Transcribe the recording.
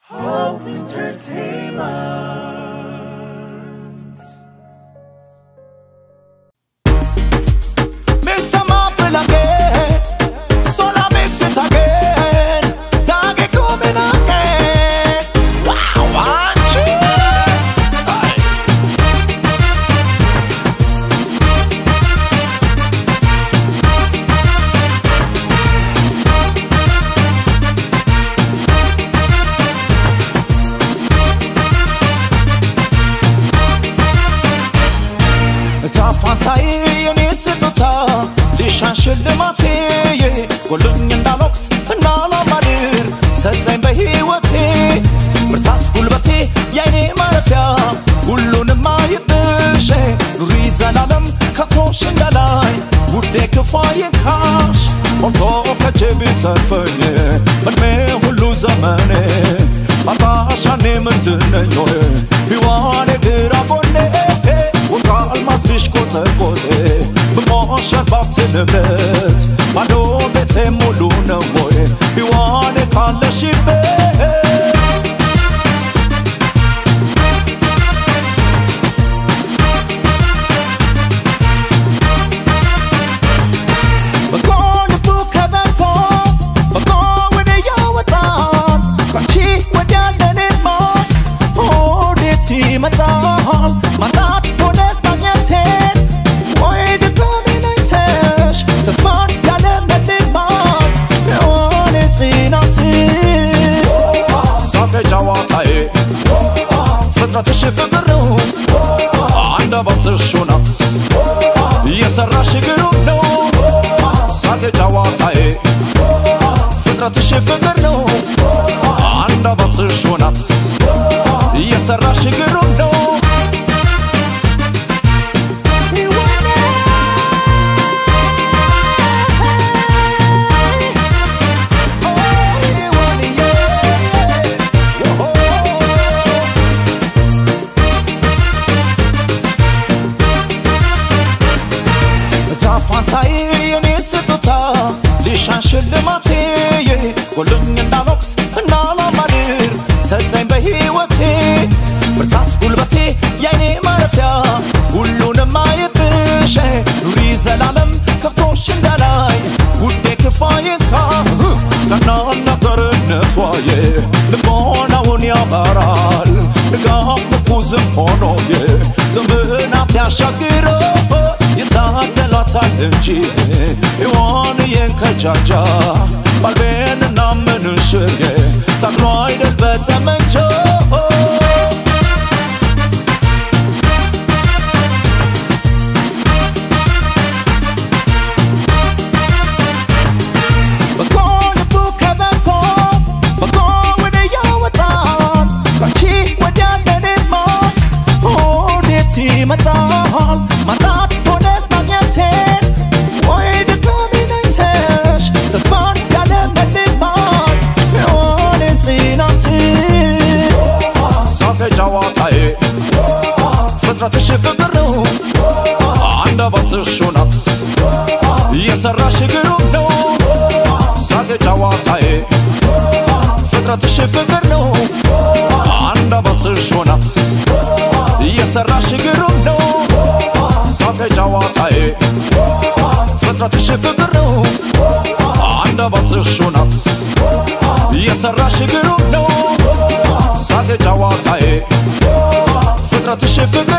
Hope Entertainment. Mr. Marvel again, so I mix it again. Dog it coming again. Wow, aren't you? ታፋንታይ የኔ ስጦታ ሊሻንሽል ልማቴ ጎልኝ እንዳሎክስ እንዳላማድር ሰጠኝ በሕይወቴ ብርታት ጉልበቴ የኔ ማረፊያ ሁሉንም አይብሽ ኑሪ ዘላለም ከቶሽ እንዳላይ ውዴ ክፋዬካሽ ሞልቶ ከጄቢ ተርፈኝ በእድሜ ሁሉ ዘመኔ አባሻኔ ምንድነኝ ሕይዋኔ ግራ ጎኔ almas bishkote kote bmosha babte nebet bado bete mulu na boy biwane kala shibe bakon buka bako bakon with a yawatan kachi with ya denema oh de ti matal matat ፍጥረትሽ ፍቅር ነው አንደበትሽ እውነት የሰራሽ ግሩም ነው ሳቄ ጨዋታዬ ፍጥረትሽ ፍቅር ነው አንደበትሽ እውነት የሰራሽ ግሩም ነው ሽልማቴ ጎልኝ እንዳሎክስ እንዳላማድር ሰጠኝ በሕይወቴ ብርታት ጉልበቴ የኔ ማረፊያ ሁሉንም አይብሽ ኑሪ ዘላለም ከፍቶሽ እንዳላይ ውዴ ክፋዬካ ቀናና ገርነቷዬ ልቦናውን ያበራል ድጋፍ ምኩዝም ሆኖዬ ዘመናት ያሻግረው ይታደላታል እንጂ ሕይዋን የንከጃጃ ባልቤንና ምንሽርጌ ታግሎ አይደል በጠመንጃ በኮን ቡከ በኮ በኮ ወደ ያወጣን ባንቺ ወዲያ ደኔማ ወዴት ይመጣል ማጣት ጨዋታዬ ፍጥረትሽ ፍቅር ነው አንደበትሽ እውነት የሰራሽ ግሩም ነው ሳቄ ጨዋታዬ ፍጥረትሽ ፍቅር ነው አንደበትሽ እውነት የሰራሽ ግሩም ነው ሳቄ ጨዋታዬ ፍጥረትሽ ፍቅር ነው አንደበትሽ እውነት የሰራሽ ግሩም ነው ሳቄ ጨዋታዬ ፍጥረትሽ ፍቅር